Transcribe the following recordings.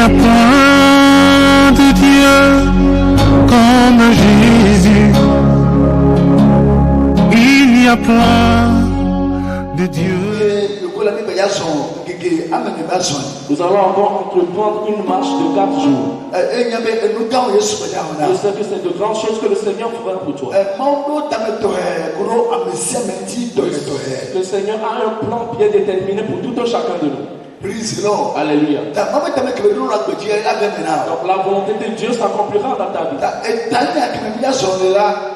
a point de Dieu comme Jésus. Il n'y a point de Dieu. Nous allons encore entreprendre une marche de 4 jours. Je sais que c'est de grandes choses que le Seigneur fera pour toi. Le Seigneur a un plan bien déterminé pour tout un chacun de nous. Alléluia. Donc la volonté de Dieu s'accomplira dans ta vie.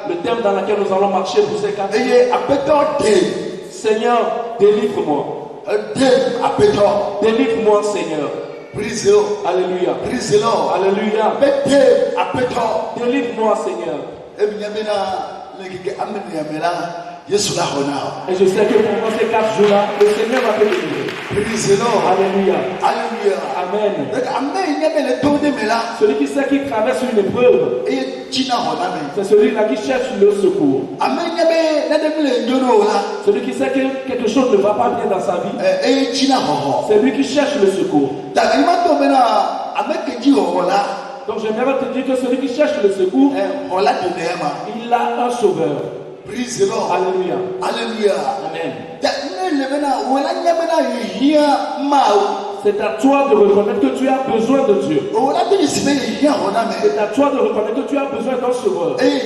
Le thème dans lequel nous allons marcher pour ces 4 jours. Seigneur, délivre-moi. Délivre-moi, Seigneur. Alléluia. Alléluia. Délivre-moi, Seigneur. Et je sais que pendant ces 4 jours-là, le Seigneur va te délivrer. Alléluia. Amen. Celui qui sait qu'il traverse une épreuve, c'est celui-là qui cherche le secours. Celui qui sait que quelque chose ne va pas bien dans sa vie, c'est lui qui cherche le secours. Donc j'aimerais te dire que celui qui cherche le secours, il a un sauveur. Alléluia. Amen. C'est à toi de reconnaître que tu as besoin de Dieu. C'est à toi de reconnaître que tu as besoin d'un sauveur. Et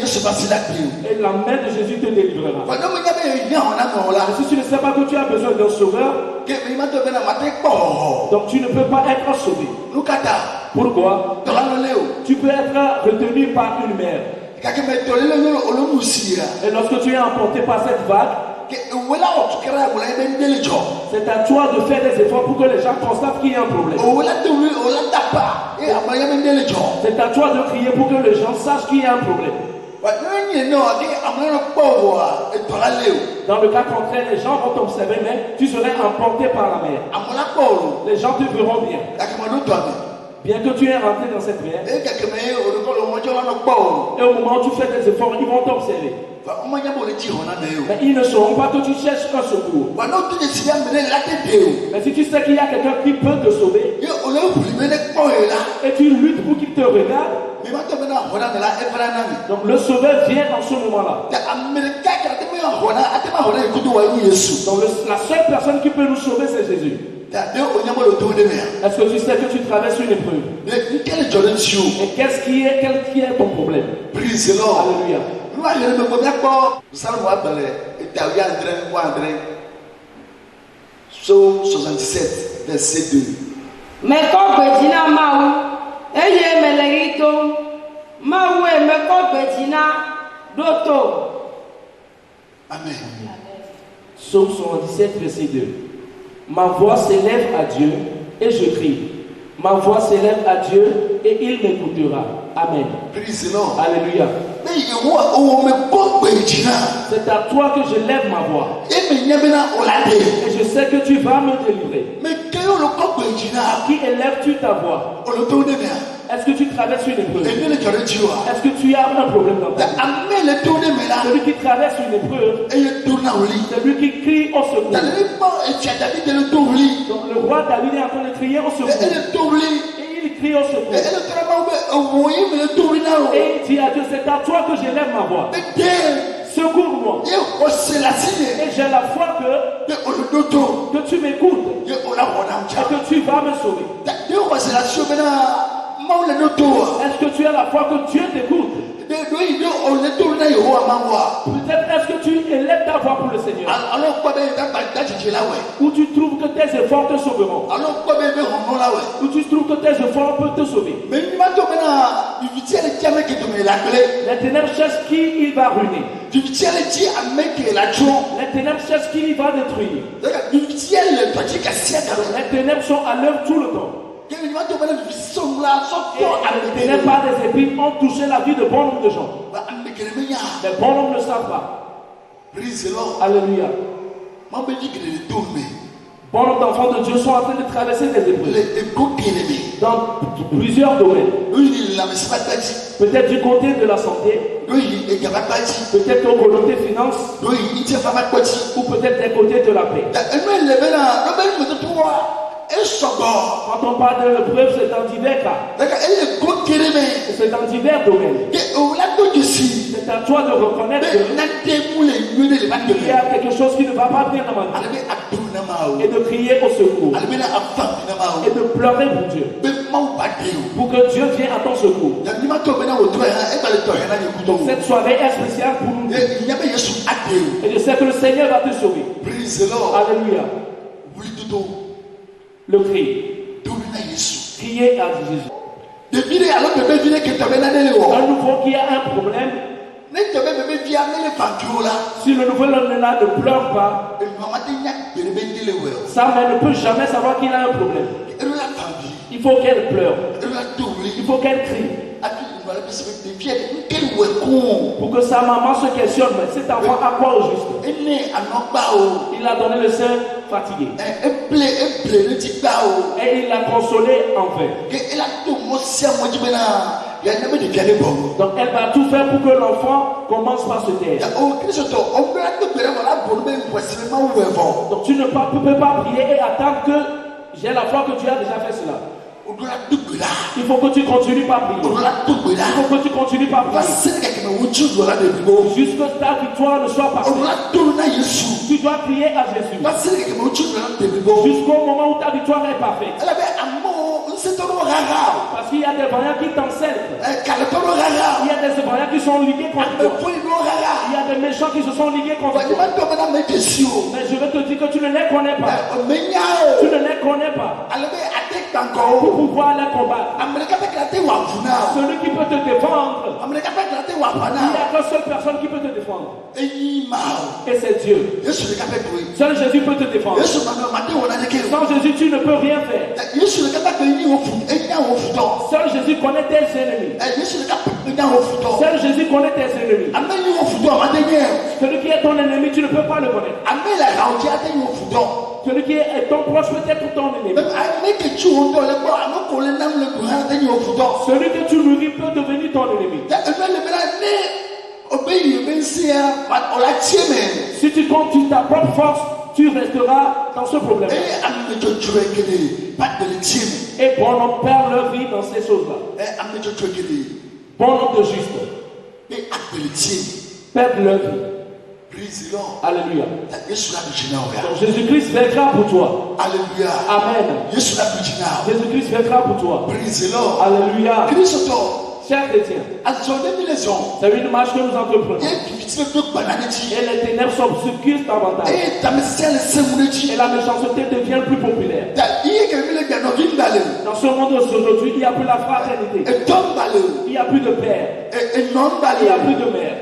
la main de Jésus te délivrera. Et si tu ne sais pas que tu as besoin d'un sauveur, donc tu ne peux pas être sauvé. Pourquoi? Tu peux être retenu par une mer. Et lorsque tu es emporté par cette vague, c'est à toi de faire des efforts pour que les gens constatent qu'il y a un problème. C'est à toi de crier pour que les gens sachent qu'il y a un problème. Dans le cas contraire, les gens vont t'observer, mais tu serais emporté par la mer. Les gens te verront bien. Bien que tu es rentré dans cette mer, et au moment où tu fais des efforts, ils vont t'observer. Mais ils ne sauront pas que tu cherches un secours. Mais si tu sais qu'il y a quelqu'un qui peut te sauver, et tu luttes pour qu'il te regarde, donc le sauveur vient en ce moment-là. Donc la seule personne qui peut nous sauver, c'est Jésus. Est-ce que tu sais que tu traverses une épreuve? Et qu'est-ce qui est ton problème? Alléluia. Psaume 67, verset 2. Mais quand Bedina Maou, Eye Melerito, Maou et Meko Bedina, Doto. Amen. Psaume 77, verset 2. Ma voix s'élève à Dieu et je crie. Ma voix s'élève à Dieu et il m'écoutera. Amen. Alléluia. C'est à toi que je lève ma voix. Et je sais que tu vas me délivrer. À qui élèves-tu ta voix? Est-ce que tu traverses une épreuve? Est-ce que tu as un problème dans ta vie? Celui qui traverse une épreuve, c'est lui qui crie au secours. Donc le roi David est en train de crier au secours. Et il crie au secours. Et il dit à Dieu, c'est à toi que j'élève ma voix. Secours-moi. Et j'ai la foi que tu m'écoutes. Et que tu vas me sauver. Est-ce que tu as la foi que Dieu t'écoute? Peut-être est-ce que tu élèves ta voix pour le Seigneur? Ou tu trouves que tes efforts te sauveront? Ou tu trouves que tes efforts peuvent te sauver? Les ténèbres cherchent qui il va ruiner. Les ténèbres cherchent qui il va détruire. Les ténèbres sont à l'œuvre tout le temps. Les ténèbres par des épines ont touché la vie de bon nombre de gens. Mais bon nombre ne savent pas. Alléluia. Bon nombre d'enfants de Dieu sont en train de traverser des épreuves dans plusieurs domaines. Peut-être du côté de la santé, peut-être au côté finance, ou peut-être du côté de la paix. Quand on parle de l'épreuve, c'est dans divers cas. C'est dans divers domaines. C'est à toi de reconnaître qu'il y a quelque chose qui ne va pas bien dans ma vie. Et de crier au secours. Et de pleurer pour Dieu. Pour que Dieu vienne à ton secours. Donc cette soirée est spéciale pour nous. Et je sais que le Seigneur va te sauver. Alléluia. Le cri. Crier à Jésus. Un nouveau qui a un problème. Si le nouveau là ne pleure pas, sa mère ne peut jamais savoir qu'il a un problème. Il faut qu'elle pleure. Il faut qu'elle crie. Pour que sa maman se questionne, mais cet enfant a quoi au juste? Il a donné le sein fatigué. Et il l'a consolé en vain. Donc elle va tout faire pour que l'enfant commence par se taire. Donc tu ne peux pas prier et attendre que j'ai la foi que tu as déjà fait cela. Il faut que tu continues par prier. Il faut que tu continues par prier. Jusqu'à ta victoire ne soit pas faite. Tu dois crier à Jésus. Jusqu'au moment où ta victoire est parfaite. Parce qu'il y a des variants qui t'encerclent. Il y a des variants qui sont ligués contre toi. Il y a des méchants qui se sont ligués contre toi. Mais je vais te dire que tu ne les connais pas. Tu ne les connais pas. Pour pouvoir les combattre. Celui qui peut te défendre. Il n'y a qu'une seule personne qui peut te défendre. Et c'est Dieu. Seul Jésus peut te défendre. Sans Jésus, tu ne peux rien faire. Seul Jésus connaît tes ennemis. Seul Jésus connaît tes ennemis. Celui qui est ton ennemi, tu ne peux pas le connaître. Celui qui est ton proche peut être ton ennemi. Celui que tu nourris peut devenir ton ennemi. Si tu comptes sur ta propre force, tu resteras dans ce problème. Et bon homme perd leur vie dans ces choses-là. Bon homme de juste perd leur vie. Alléluia. Donc Jésus-Christ vaincra pour toi. Alléluia. Amen. Jésus-Christ vaincra pour toi. Alléluia. Chers chrétiens, c'est une marche que nous entreprenons. Et les ténèbres s'obscurcissent davantage. Et la méchanceté devient plus populaire. Dans ce monde d'aujourd'hui, il n'y a plus la fraternité. Il n'y a plus de père. Il n'y a plus de mère.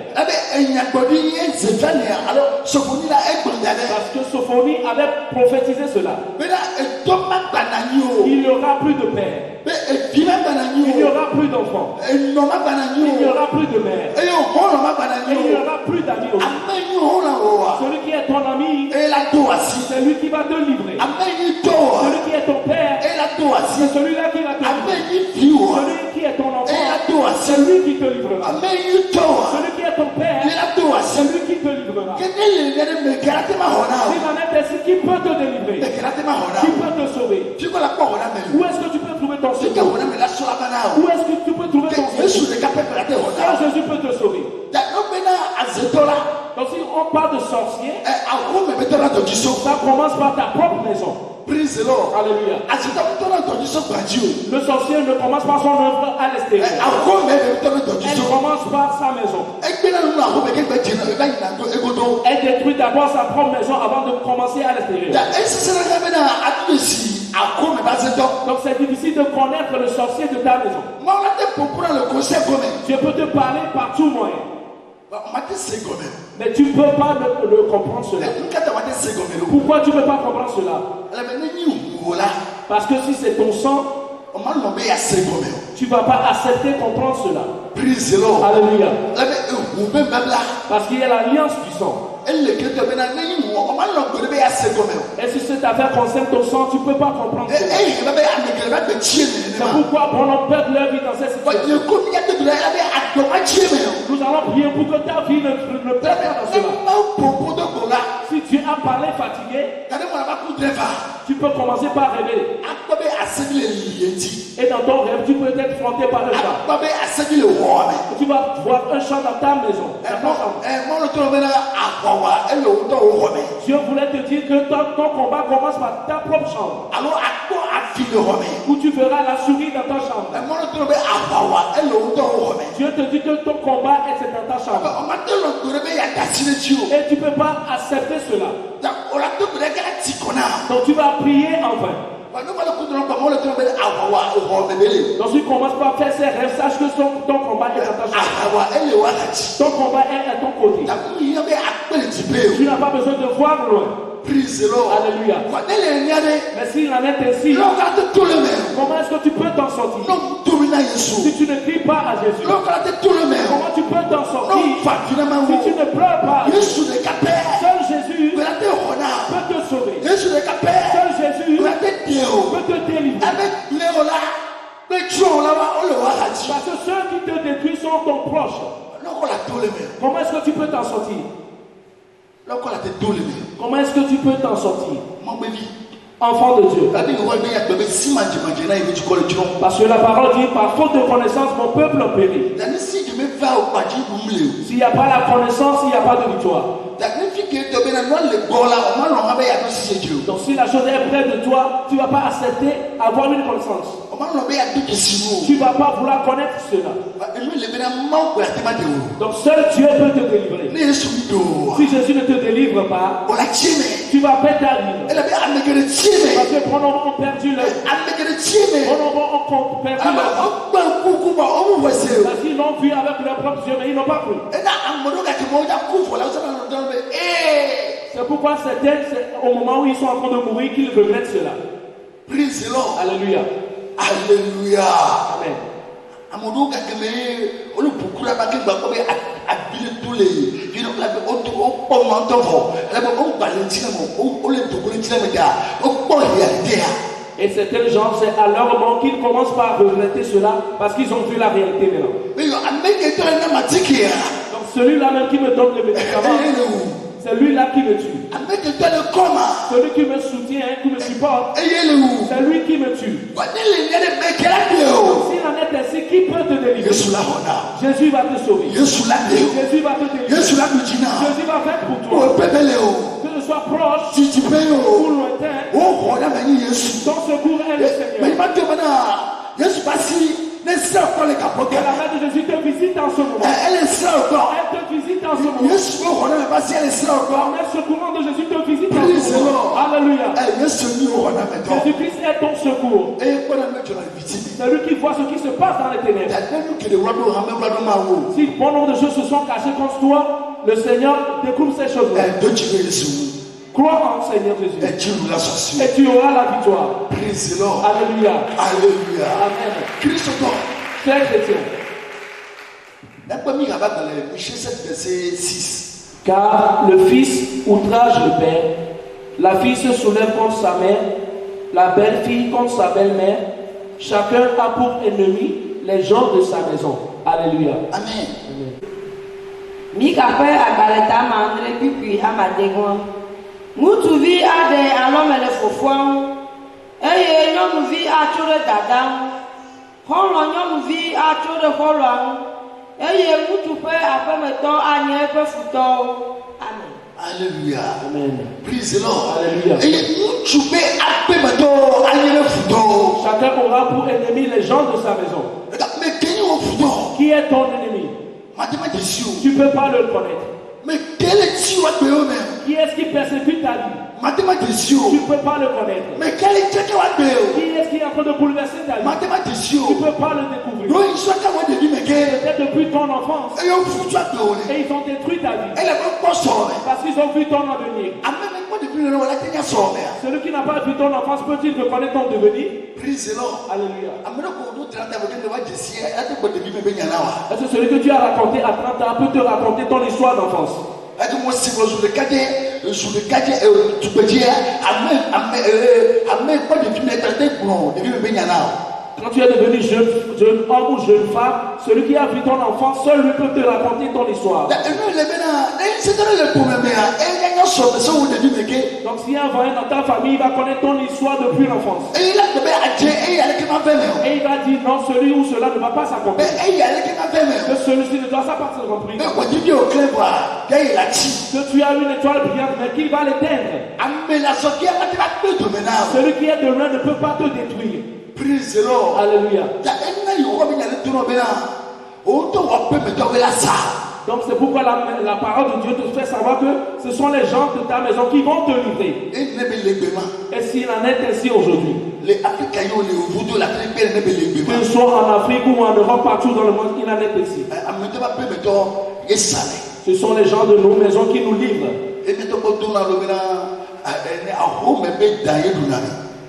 Parce que Sophonie avait prophétisé cela. Il n'y aura plus de père. Il n'y aura plus d'enfants. Il n'y aura plus de mère. Il n'y aura plus d'amis aussi. Celui qui est ton ami, c'est lui qui va te livrer. Celui qui est ton père, c'est celui-là qui va te livrer. Celui qui est ton enfant, c'est lui qui te livrera. Celui qui est ton père, c'est lui qui te livrera. Si la est ainsi, qui peut te délivrer? Qui peut te sauver? Où est-ce que tu peux trouver ton secours? Où est-ce que tu peux trouver ton secours? Jésus peut te sauver. Donc si on parle de sorcier, ça commence par ta propre maison. Alléluia. Le sorcier ne commence pas son œuvre à l'extérieur. Elle commence par sa maison. Elle détruit d'abord sa propre maison avant de commencer à l'extérieur. Donc c'est difficile de connaître le sorcier de ta maison. Je peux te parler par tout moyen. Mais tu ne peux pas le comprendre cela. Pourquoi tu ne peux pas comprendre cela? Parce que si c'est ton sang, tu ne vas pas accepter comprendre cela. Alléluia. Parce qu'il y a l'alliance du sang. Et si cette affaire concerne ton sang, tu ne peux pas comprendre cela. C'est pourquoi bon homme perd leur vie dans cette situation. Nous allons prier pour que ta vie ne perde pas dans cela. Si tu as parlé fatigué, Tu peux commencer par rêver. Et dans ton rêve, tu peux être fronté par le chat. Tu vas voir un chat dans ta maison. Dieu voulait te dire que ton combat commence par ta propre chambre. Où tu verras la souris dans ta chambre. Dieu te dit que ton combat est dans ta chambre. Et tu ne peux pas accepter cela. Donc tu vas prier en vain. Donc tu commences par faire ces rêves, sache que ton combat est dans ta chambre. Ton combat est à ton côté. Tu n'as pas besoin de voir loin. Alléluia. Mais s'il en est ainsi, comment est-ce que tu peux t'en sortir? Si tu ne cries pas à Jésus, comment tu peux t'en sortir? Si tu ne pleures pas, seul Jésus peut te sauver. Seul Jésus peut te délivrer. Parce que ceux qui te détruisent sont ton proche. Comment est-ce que tu peux t'en sortir? Comment est-ce que tu peux t'en sortir? Enfant de Dieu. Parce que la parole dit, par faute de connaissance, mon peuple périt. S'il n'y a pas la connaissance, il n'y a pas de victoire. Donc si la chose est près de toi, tu ne vas pas accepter avoir une connaissance. Tu ne vas pas vouloir connaître cela. Donc seul Dieu peut te délivrer. Si Jésus ne te délivre pas, tu vas perdre ta vie. Parce que mon nom ont perdu leur. Mon nom ont perdu leur. Parce qu'ils l'ont vu avec leurs propres yeux, mais ils n'ont pas cru. C'est pourquoi c'est au moment où ils sont en train de mourir qu'ils regrettent cela. Alléluia. Alléluia. Amen. Et certains gens, c'est à leur mort qu'ils commencent par regretter cela parce qu'ils ont vu la réalité maintenant. Donc celui-là même qui me donne le médicament, c'est lui-là qui me tue. Celui qui me soutient, qui me supporte, c'est lui qui me tue. S'il en est ainsi, qui peut te délivrer? Jésus va te sauver. Jésus va te délivrer. Jésus va faire pour toi. Que ce soit proche ou lointain, ton secours est le Seigneur. Que la main de Jésus te visite en ce moment. Elle te visite en ce moment. Le secours de Jésus te visite en ce moment. Alléluia. Jésus-Christ est ton secours. C'est lui qui voit ce qui se passe dans les ténèbres. Si bon nombre de choses se sont cachées contre toi, le Seigneur découvre ces choses-là. Crois en Seigneur Jésus. Et tu auras la victoire. Alléluia. Alléluia. Amen. Christ Frères chrétiens. Car le fils outrage le père, la fille se soulève contre sa mère, la belle-fille contre sa belle-mère. Chacun a pour ennemi les gens de sa maison. Alléluia. Amen. Mikape agaleta mandre pipi amadegwa. Mutuvi ade alome le fofon. Eye nyonuvi atore dadam. Holo nyonuvi atore holo. Eye mutupe apemeto anye pe futo. Amen. Alléluia. Amen. Praise the Lord. Alléluia. Chacun aura pour ennemi les gens de sa maison. Qui est ton ennemi? Tu ne peux pas le connaître. Qui est-ce qui persécute ta vie? Tu ne peux pas le connaître. Qui est-ce qui est en train de bouleverser ta vie? Tu ne peux pas le découvrir. Peut-être depuis ton enfance. Et ils ont détruit ta vie. Parce qu'ils ont vu ton avenir. Celui qui n'a pas vu ton enfance peut-il reconnaître ton devenir? Alléluia. Est-ce que celui que tu as raconté à 30 ans peut te raconter ton histoire d'enfance? Quand tu es devenu jeune homme ou jeune femme, celui qui a vu ton enfant, seul lui peut te raconter ton histoire. Donc s'il y a un voyant dans ta famille, il va connaître ton histoire depuis l'enfance. Et il va dire non, celui ou cela ne va pas s'accomplir. Que celui-ci ne doit pas s'accomplir. Que tu as une étoile brillante, mais qu'il va l'éteindre. Celui qui est de loin ne peut pas te détruire. Praise the Lord. Alléluia. Donc c'est pourquoi la parole de Dieu te fait savoir que ce sont les gens de ta maison qui vont te livrer. Et s'il en est ainsi aujourd'hui, que ce soit en Afrique ou en Europe, partout dans le monde, il en est ainsi. Ce sont les gens de nos maisons qui nous livrent.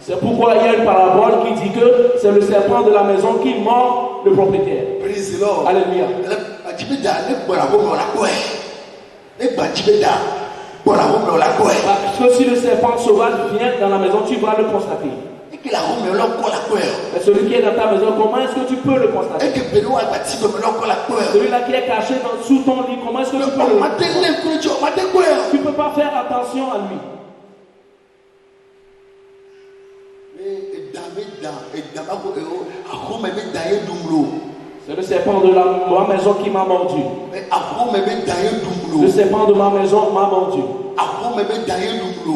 C'est pourquoi il y a une parabole qui dit que c'est le serpent de la maison qui mord le propriétaire. Alléluia. Parce que si le serpent sauvage vient dans la maison, tu vas le constater. Mais celui qui est dans ta maison, comment est-ce que tu peux le constater? Celui-là qui est caché sous ton lit, comment est-ce que tu peux le constater? Tu ne peux pas faire attention à lui. C'est le serpent de ma maison qui m'a mordu. Le serpent de ma maison m'a mordu.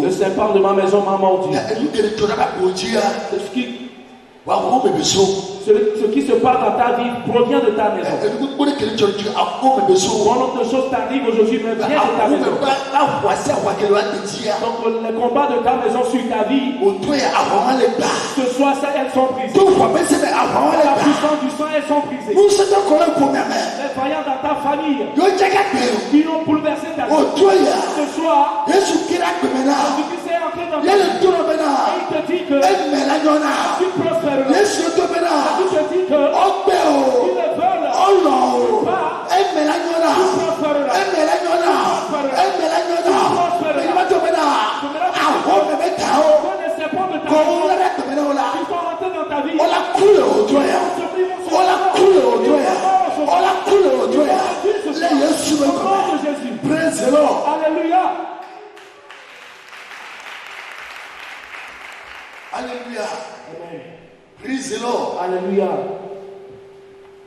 Le serpent de ma maison m'a mordu. Ce qui se passe dans ta vie provient de ta maison. Bon nombre de choses t'arrivent aujourd'hui, mais vient de ta maison. Donc les combats de ta maison sur ta vie, ce soit ça, elles sont brisées. La puissance du sang, elles sont brisées. Les voyants dans ta famille qui ont bouleversé ta vie. Ce soir, Jésus-Christ est entré dans ta vie. Et il te dit que tu prospéreras. Il te dit que ils ne veulent pas. Tu Praise the Lord. Alléluia. Alléluia. Praise the Lord. Alléluia.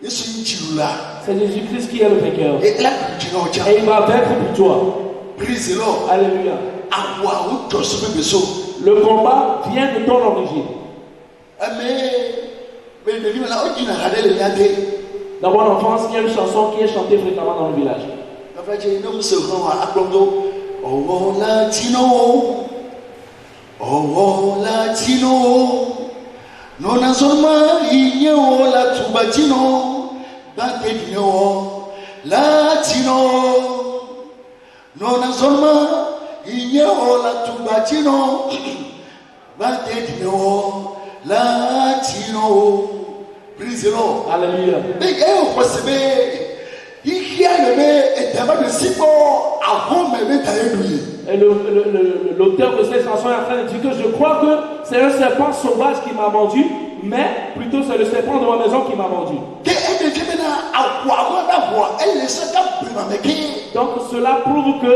C'est Jésus-Christ qui est le vainqueur. Et il va vaincre pour toi. Praise the Lord. Alléluia. Le combat vient de ton origine. Dans mon enfance, il y a une chanson qui est chantée fréquemment dans le village. Oh latino, non asoma inyo la tubatino, batedino, latino, non asoma inyo la tubatino, batedino, latino. Praise the Lord. Alléluia. Et l'auteur de cette chanson est en train de dire que je crois que c'est un serpent sauvage qui m'a mordu, mais plutôt c'est le serpent de ma maison qui m'a mordu. Donc cela prouve que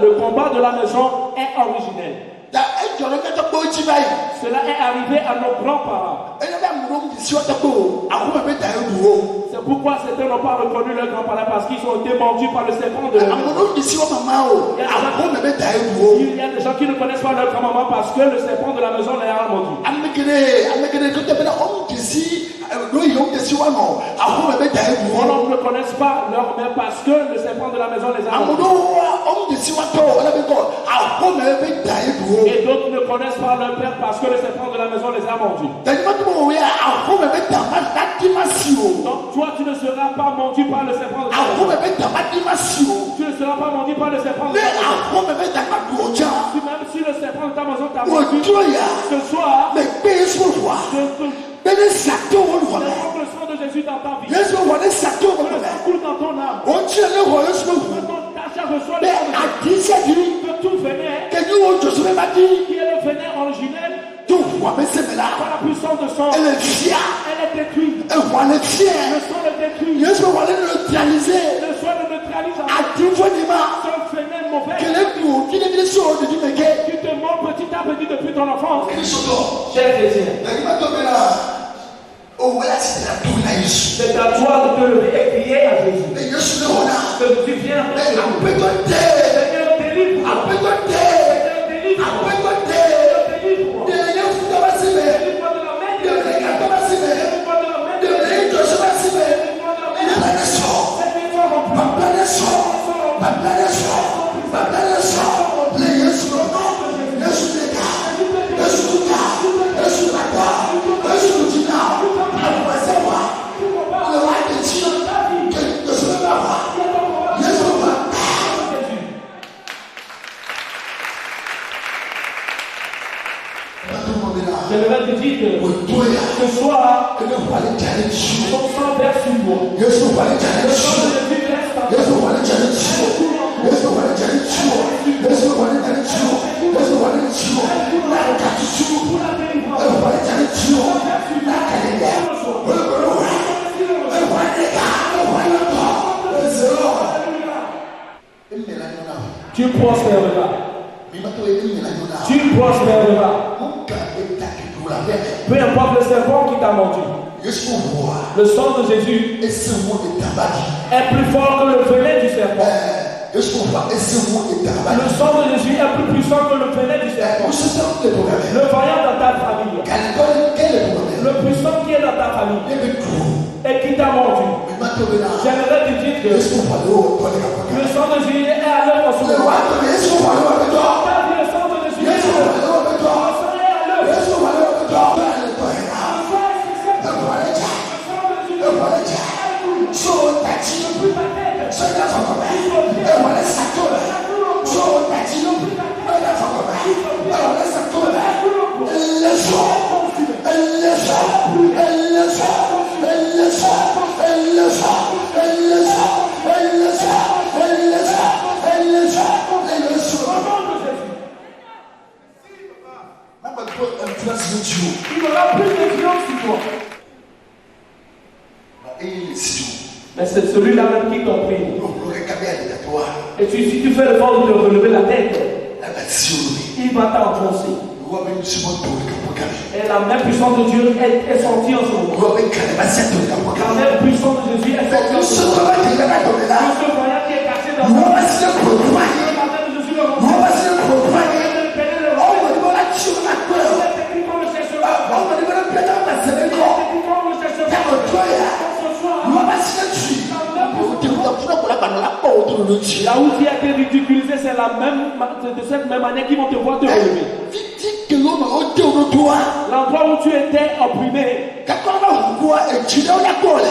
le combat de la maison est originel. Cela est arrivé à nos grands-parents. C'est pourquoi certains n'ont pas reconnu leurs grands-parents parce qu'ils ont été mordus par le serpent de la maison. Il y a des gens qui ne connaissent pas leur grand-maman parce que le serpent de la maison les a mordus. On ne connaissent pas leur mère parce que le serpent de la maison les a mordus. Et d'autres ne connaissent pas leur père parce que le serpent de la maison les a mordus. Donc toi tu ne seras pas mordu par le serpent de la maison. Tu ne seras pas mordu par le serpent de ta maison. Même si le serpent de ta maison t'a mordu, ce soir, le sang de Jésus dans ta vie. Le sang coule dans ton âme. Quand ton tâche reçoit le sang de Jésus, que tout venin, qui est le venin originel, par la puissance de son, elle est le tien. Le sang le détruit. Yesu va le neutraliser. Le sang le neutralise. À tout fois de ma. Son phénomène mauvais. Que les mots qui les sont de Dieu, mais que. Tu te mords petit à petit depuis ton enfance. Christ. Cher chrétien. C'est à toi de te lever et crier à Jésus. Que tu viens. Seigneur, délivre-moi. Seigneur, délivre-moi. Délivre-moi. Délivre-moi de la main de Dieu. Délivre-moi de la main de Dieu. Délivre-moi de la main de J'aimerais te dire que ce soir, ton sang verse sur moi. Le sang de Jésus reste en tu prospéreras. Tu prospéreras. Peu importe le serpent qui t'a mordu. Le sang de Jésus est plus fort que le venin du serpent. Le sang de Jésus est plus puissant que le venin du serpent. Le vaillant dans ta famille. Le puissant qui est dans ta famille. Et qui t'a mordu. J'aimerais te dire que le sang de Jésus est à l'œuvre sur moi. Le sang de Jésus est à il aura plus d'influence sur toi. Mais c'est celui-là même qui t'opprime. Et si tu fais l'effort de te relever la tête, il va t'enfoncer. Et la main puissante de Dieu est sortie en ce moment. La main puissante de Jésus est sortie en ce moment. Ce voyant qui est caché dans la main de Jésus le là où tu as été ridiculisé, c'est de cette même manière qu'ils vont te voir te relever. L'endroit où tu étais opprimé,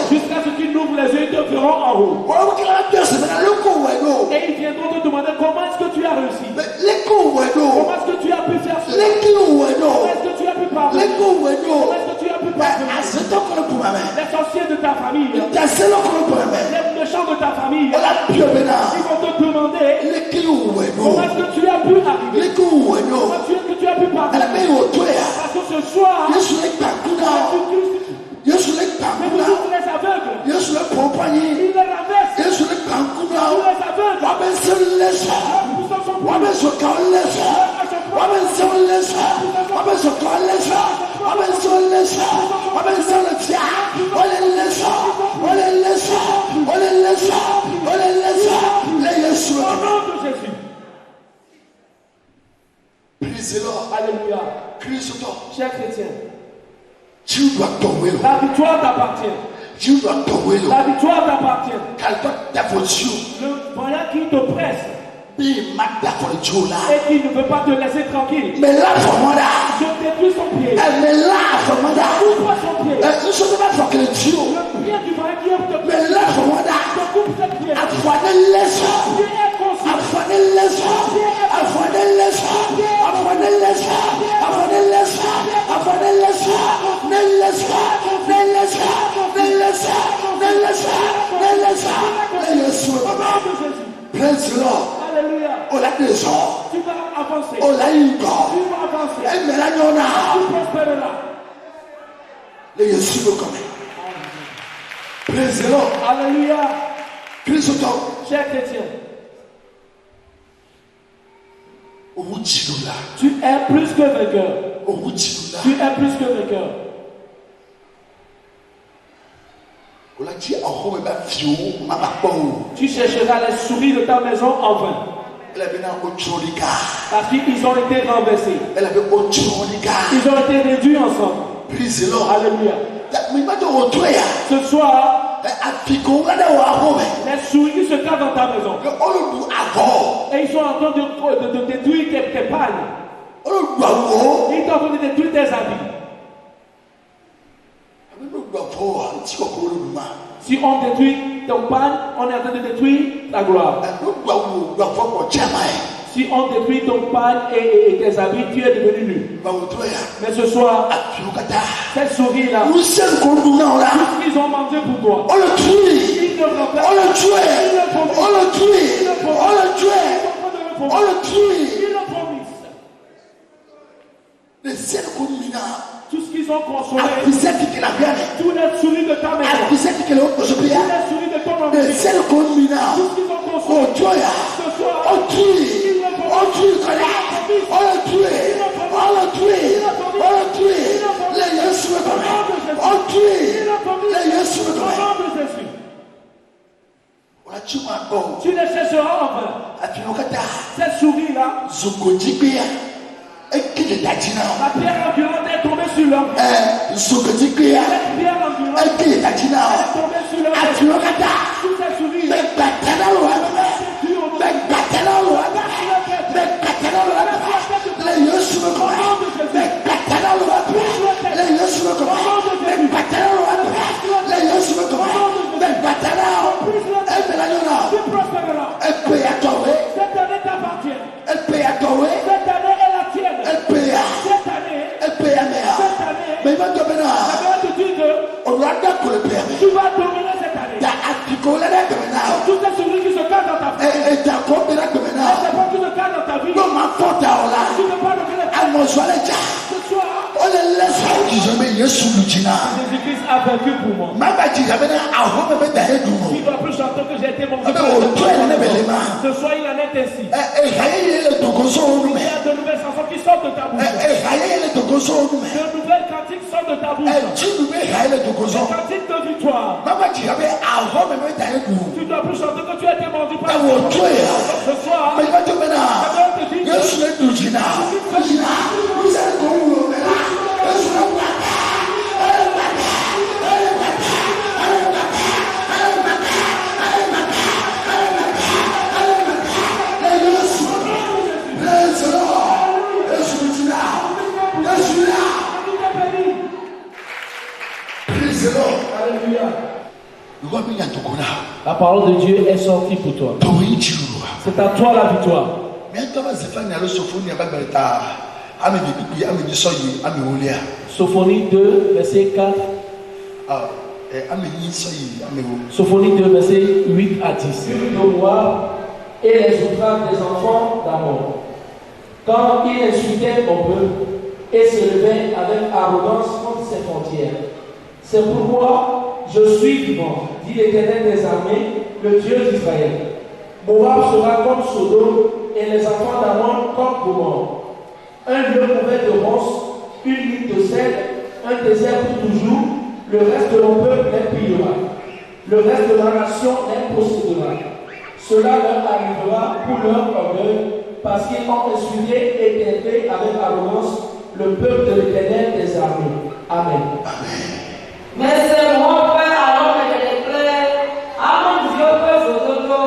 jusqu'à ce qu'ils ouvrent les yeux, ils te verront en haut. Et ils viendront te demander comment est-ce que tu as réussi. Comment est-ce que tu as pu faire cela. Comment est-ce que tu as pu parler. Comment est-ce que tu as pu parler. Les sorciers de ta famille, les méchants de ta famille, ils vont te demander comment est-ce que tu as pu arriver. Comment est-ce que tu as pu parler. Parce que ce soir, mais vous les aveugles. Il les rabaisse. Tous les aveugles. Alléluia. Cher chrétien, la victoire t'appartient. La victoire t'appartient. Le voyant qui te presse et qui ne veut pas te laisser tranquille, je détruis son pied. Coupe son pied. Le pied du voyant qui te presse, je coupe ce pied. Le pied est conscient. Praise the Lord. Alléluia. Tu vas avancer. Tu vas avancer. Tu prospéreras. Les Jésus le connaît. Praise the Lord. Alléluia. Christophe. Cher chrétien, Ouchidula. tu es plus que vainqueur. Ouchidula. Tu es plus que vainqueur. Tu chercheras les souris de ta maison en vain. Parce qu'ils ont été renversés. Ils ont été réduits ensemble. Alléluia. Ce soir, les souris qui se cachent dans ta maison. Et ils sont en train de détruire tes pagnes. Ils sont en train de détruire tes habits. Si on détruit ton pagne, on est en train de détruire ta gloire. Si on détruit ton pagne et tes habits, tu es devenu nu. Mais ce soir, cette souris-là, tout ce qu'ils ont mangé pour toi, ils ne vont pas. Tout ce qu'ils ont consommé, tous les souris de ta maison, tous les souris de ton envie, tout ce qu'ils ont consommé, ce soir, tu les chercheras en vain. Cette souris-là, la pierre ambulante est tombée sur leur vie. Cette pierre ambulante est tombée sur leur vie. Sous cette souris, cette année t'appartient. Cette année est la tienne. Cette année, la Bible te dit que tu vas dominer cette année. Toutes les souris qui se cachent dans ta vie, les portes qui se cachent dans ta vie, tu ne peux pas dominer ce soir. Jésus-Christ a vaincu pour moi. Tu ne dois plus chanter que j'ai été mon Dieu. Ce soir, il en est ainsi. Il y a de nouvelles chansons qui sortent de ta bouche. De nouvelles cantiques sortent de ta bouche. Des cantiques de victoire. Tu ne dois plus chanter que tu as été mordu par ce soir. La Bible te dit que la parole de Dieu est sortie pour toi. C'est à toi la victoire. Sophonie 2, verset 4. Sophonie 2, verset 8 à 10. Le roi et les ouvrages des enfants d'Amon. Quand il insultait mon peuple et se levait avec arrogance contre ses frontières. C'est pourquoi je suis vivant, dit l'Éternel des armées, le Dieu d'Israël. Moab sera comme Sodome et les enfants d'Amon comme Gomorrhe. Un lieu couvert de ronces, une ligne de sel, un désert pour toujours, le reste de mon peuple les pillera. Le reste de la nation les possédera. Cela leur arrivera pour leur orgueil, parce qu'ils ont insulté et élevé avec arrogance le peuple de l'Éternel des armées. Amen. Mais c'est mon père alors que je déclare à mon vieux peuple Zozo,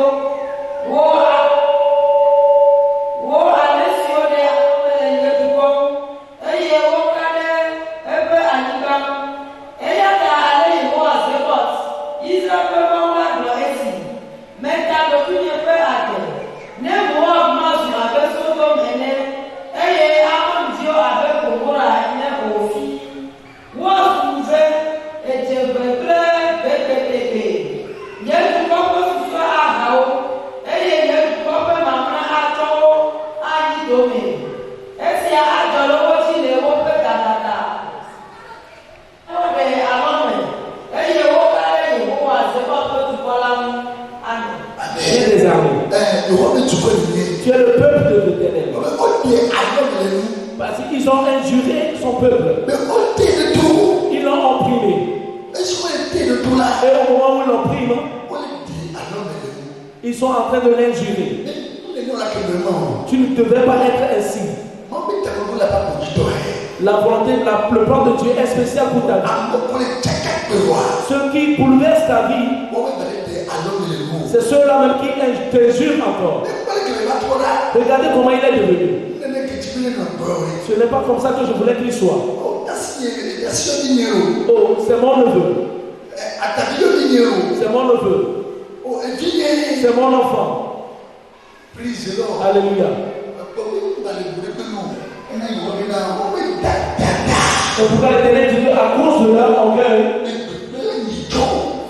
Vous Tu es le peuple de l'Éternel. Parce qu'ils ont injuré son peuple. Ils l'ont opprimé. Et au moment où ils l'oppriment, ils sont en train de l'injurer. Tu ne devais pas être ainsi. La volonté, le plan de Dieu est spécial pour ta vie. Ceux qui bouleversent ta vie, c'est ceux-là même qui t'injurent encore. Regardez comment il est devenu. Ce n'est pas comme ça que je voulais qu'il soit. Oh, c'est mon neveu. C'est mon neveu. C'est mon enfant. Alléluia. Et pourquoi l'Éternel dit à cause de leur orgueil,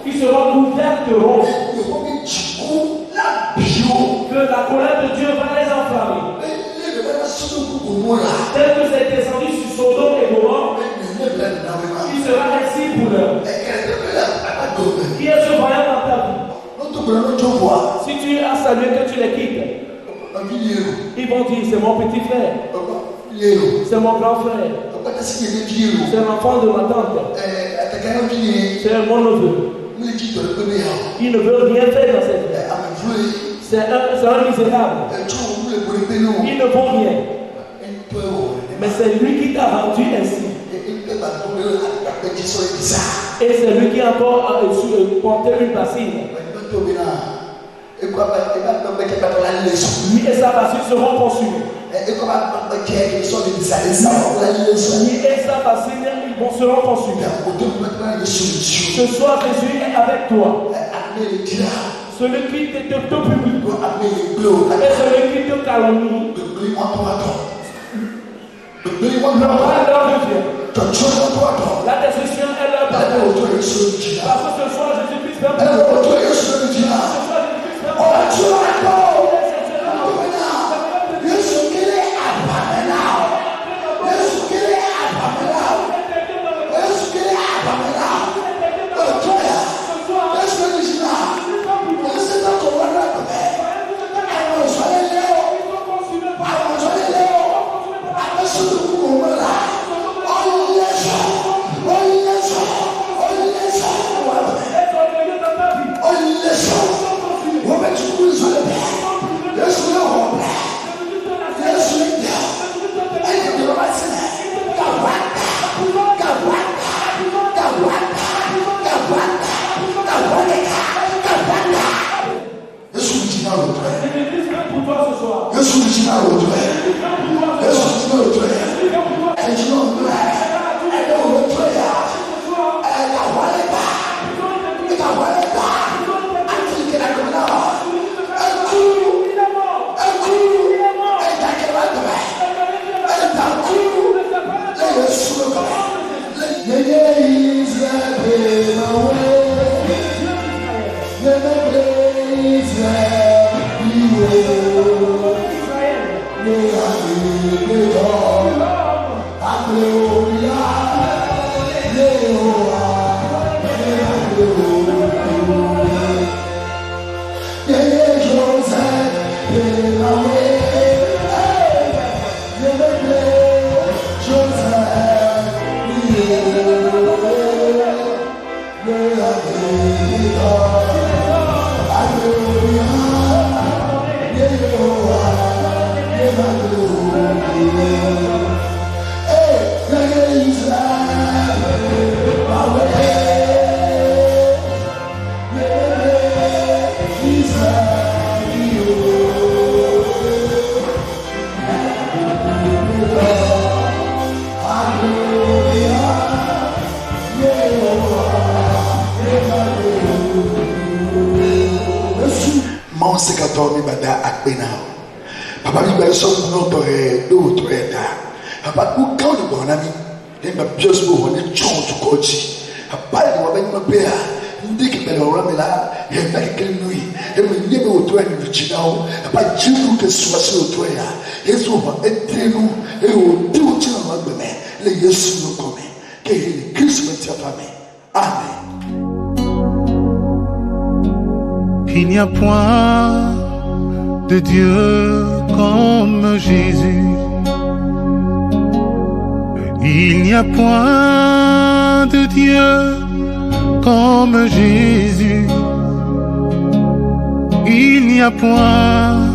ils seront couverts de ronces. Que la colère de Dieu va les enflammer. Tel que c'est descendu sur Sodome et Gomorrhe, il sera ainsi pour eux. Qui est ce voyant dans ta vie? Si tu as salué que tu les quittes, ils vont dire c'est mon petit frère, c'est mon grand frère, c'est l'enfant de ma tante, c'est mon neveu. Il ne veut rien faire dans cette vie. C'est un misérable. Il ne vaut rien. Mais c'est lui qui t'a rendu ainsi. Et c'est lui qui a encore porté une bassine. Lui et sa bassine seront consumés. Lui et sa bassine seront consumés. Ce soir, Jésus est avec toi. Celui qui te publie et celui qui te calomnie, le mal leur revient. La destruction est leur parole. Parce que ce soir, Jésus-Christ va Il n'y a point de Dieu comme Jésus. Il n'y a point de Dieu comme Jésus. Il n'y a point